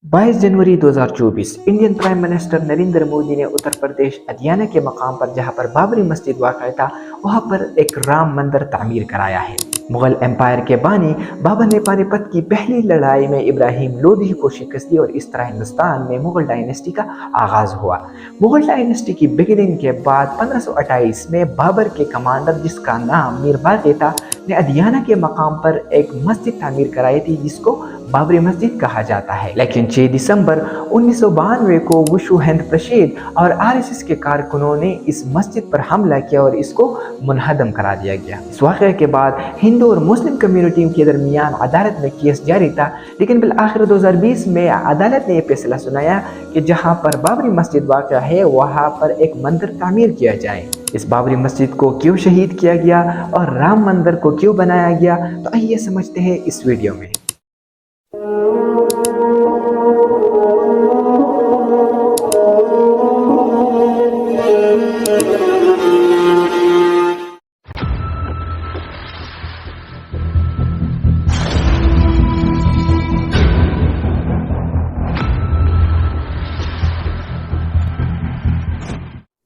22 जनवरी 2024 Indian prime minister Narendra Modi ने उत्तर प्रदेश अदियाना के मकाम पर जहां पर बाबरी मस्जिद वाक़ था वहां पर एक राम मंदिर तामीर कराया है। मुगल एम्पायर के बानी बाबर ने पानीपत की पहली लड़ाई में इब्राहिम लोधी को शिकस्त दी और इस तरह हिंदुस्तान में मुगल डायनेस्टी का आगाज हुआ। मुगल डायनेस्टी की बिगिनिंग के बाद 1528 में बाबर के कमांडर जिसका नाम मीर बाक़ी था ने अदियाना के मकाम पर एक मस्जिद तामीर कराई थी जिसको बाबरी मस्जिद कहा जाता है। लेकिन 6 दिसंबर 1992 को विश्व हिंद परिषद और आरएसएस के कारकुनों ने इस मस्जिद पर हमला किया और इसको मुनहदम करा दिया गया। इस वाक़े के बाद हिंदू और मुस्लिम कम्युनिटी के दरमियान अदालत में केस जारी था, लेकिन बिल आखिर 2020 में अदालत ने यह फैसला सुनाया कि जहां पर बाबरी मस्जिद वाक़ है वहां पर एक मंदिर तामीर किया जाए। इस बाबरी मस्जिद को क्यों शहीद किया गया और राम मंदिर को क्यों बनाया गया, तो आइए समझते हैं इस वीडियो में।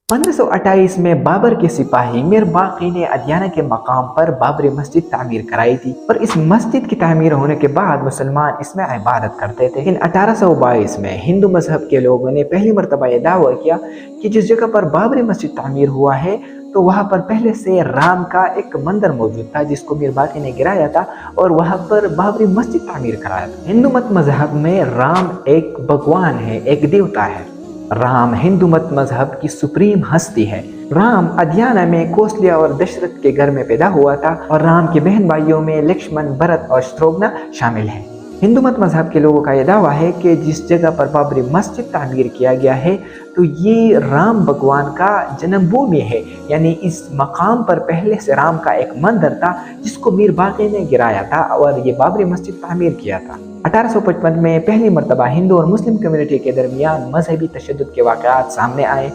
पंद्रह सौ 28 में बाबर के सिपाही मीर बाक़ी ने अदियाना के मकाम पर बाबरी मस्जिद तामीर कराई थी और इस मस्जिद की तामीर होने के बाद मुसलमान इसमें इबादत करते थे। लेकिन 1822 में हिंदू मजहब के लोगों ने पहली मरतबा यह दावा किया कि जिस जगह पर बाबरी मस्जिद तामीर हुआ है तो वहाँ पर पहले से राम का एक मंदिर मौजूद था जिसको मीर बाक़ी ने गिराया था और वहाँ पर बाबरी मस्जिद तामीर कराया था। हिंदू मत मजहब में राम एक भगवान है, एक देवता है। राम हिंदू मत मजहब की सुप्रीम हस्ती है। राम अदियाना में कौशल्या और दशरथ के घर में पैदा हुआ था और राम के बहन भाइयों में लक्ष्मण, भरत और शत्रुघ्न शामिल हैं। हिंदू मत मजहब के लोगों का यह दावा है कि जिस जगह पर बाबरी मस्जिद तामीर किया गया है तो ये राम भगवान का जन्मभूमि है, यानी इस मकाम पर पहले से राम का एक मंदिर था जिसको मीर बाक़ी ने गिराया था और ये बाबरी मस्जिद तामीर किया था। 1855 में पहली मरतबा हिंदू और मुस्लिम कम्युनिटी के दरमियान मजहबी तशद्दुद के वाक़यात सामने आए।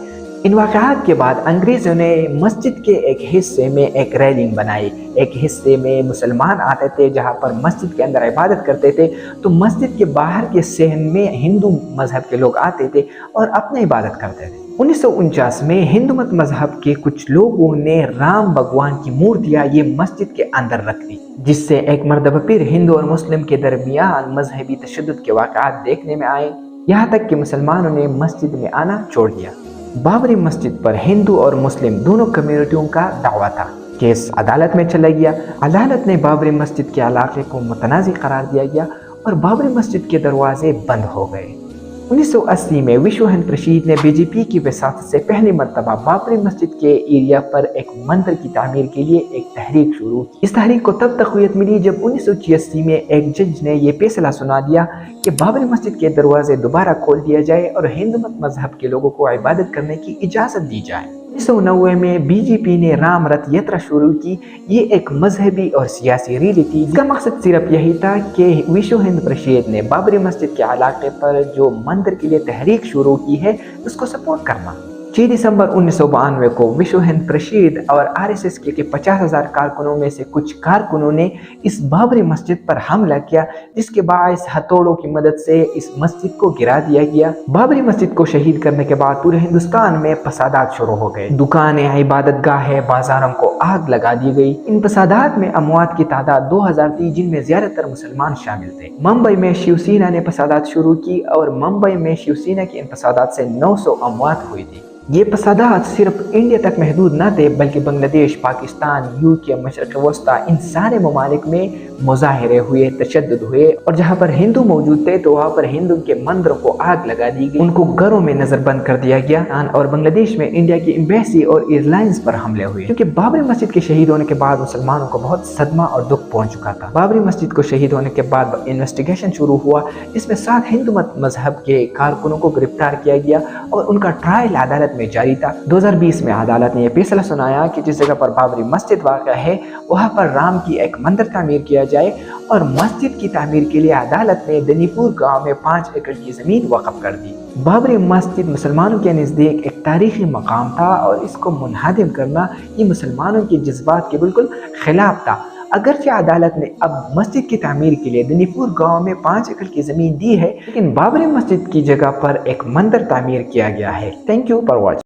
इन वाक़यात के बाद अंग्रेज़ों ने मस्जिद के एक हिस्से में एक रेलिंग बनाई। एक हिस्से में मुसलमान आते थे जहाँ पर मस्जिद के अंदर इबादत करते थे, तो मस्जिद के बाहर के सहन में हिंदू मजहब के लोग आते थे और अपनी इबादत करते थे। 1949 में हिंदू मत मजहब के कुछ लोगों ने राम भगवान की मूर्तियाँ ये मस्जिद के अंदर रख दी, जिससे एक मरतबा फिर हिंदू और मुस्लिम के दरमियान मजहबी तशद्दुद के वाक़यात देखने में आए, यहाँ तक कि मुसलमानों ने मस्जिद में आना छोड़ दिया। बाबरी मस्जिद पर हिंदू और मुस्लिम दोनों कम्युनिटियों का दावा था। केस अदालत में चला गया। अदालत ने बाबरी मस्जिद के इलाके को मुतनाज़ी करार दिया गया और बाबरी मस्जिद के दरवाजे बंद हो गए। 1980 में विश्व हिंद परिषद ने बीजेपी की वसात से पहली मरतबा बाबरी मस्जिद के एरिया पर एक मंदिर की तामीर के लिए एक तहरीक शुरू की। इस तहरीक को तब तक़वियत मिली जब 1986 में एक जज ने यह फैसला सुना दिया कि बाबरी मस्जिद के दरवाजे दोबारा खोल दिया जाए और हिंदू मत मजहब के लोगों को इबादत करने की इजाज़त दी जाए। 1990 में बीजेपी ने राम रथ यात्रा शुरू की। ये एक मजहबी और सियासी रैली थी। इसका मकसद सिर्फ यही था कि विश्व हिंद परिषद ने बाबरी मस्जिद के इलाके पर जो मंदिर के लिए तहरीक शुरू की है उसको सपोर्ट करना। 6 दिसंबर 1992 को विश्व हिंद परिषद और आरएसएस के 50,000 कारकुनों में से कुछ कारकुनों ने इस बाबरी मस्जिद पर हमला किया, जिसके बायस हथौड़ों की मदद से इस मस्जिद को गिरा दिया गया। बाबरी मस्जिद को शहीद करने के बाद पूरे हिंदुस्तान में फसादात शुरू हो गए। दुकानें, इबादत गाहें, बाजारों को आग लगा दी गई। इन फसादात में अमवात की तादाद 2000 थी, जिनमें ज्यादातर मुसलमान शामिल थे। मुंबई में शिवसेना ने फसादात शुरू की और मुंबई में शिवसेना की इन फसादात से 900 अमवात हुई थी। ये फसादात सिर्फ इंडिया तक महदूद न थे बल्कि बांग्लादेश, पाकिस्तान, यूके, मशरक़ वस्ता, इन सारे ममालिक में मुजाहिरे हुए, तशद्दुद हुए और जहाँ पर हिंदू मौजूद थे तो वहाँ पर हिंदू के मंदिरों को आग लगा दी गई, उनको घरों में नजरबंद कर दिया गया और बांग्लादेश में इंडिया की एम्बेसी और एयरलाइंस पर हमले हुए। क्योंकि बाबरी मस्जिद के शहीद होने के बाद मुसलमानों को बहुत सदमा और दुख पहुंच चुका था। बाबरी मस्जिद को शहीद होने के बाद इन्वेस्टिगेशन शुरू हुआ, जिसमें 7 हिंदू मत मजहब के कारकुनों को गिरफ्तार किया गया और उनका ट्रायल अदालत में जारी था। 2020 में अदालत ने यह फैसला सुनाया कि जिस जगह पर बाबरी मस्जिद वाक़ है वहाँ पर राम की एक मंदिर तामीर किया जाए और मस्जिद की तामीर के लिए अदालत ने दनीपुर गांव में 5 एकड़ की जमीन वक़्फ़ कर दी। बाबरी मस्जिद मुसलमानों के नज़दीक एक तारीखी मकाम था और इसको मुनहदम करना ये मुसलमानों के जज्बात के बिल्कुल खिलाफ था اگرچہ عدالت نے اب مسجد کی تعمیر کے لیے دنیپور گاؤں میں 5 ایکڑ کی زمین دی ہے، لیکن بابری مسجد کی جگہ پر ایک مندر تعمیر کیا گیا ہے۔ Thank you for watching.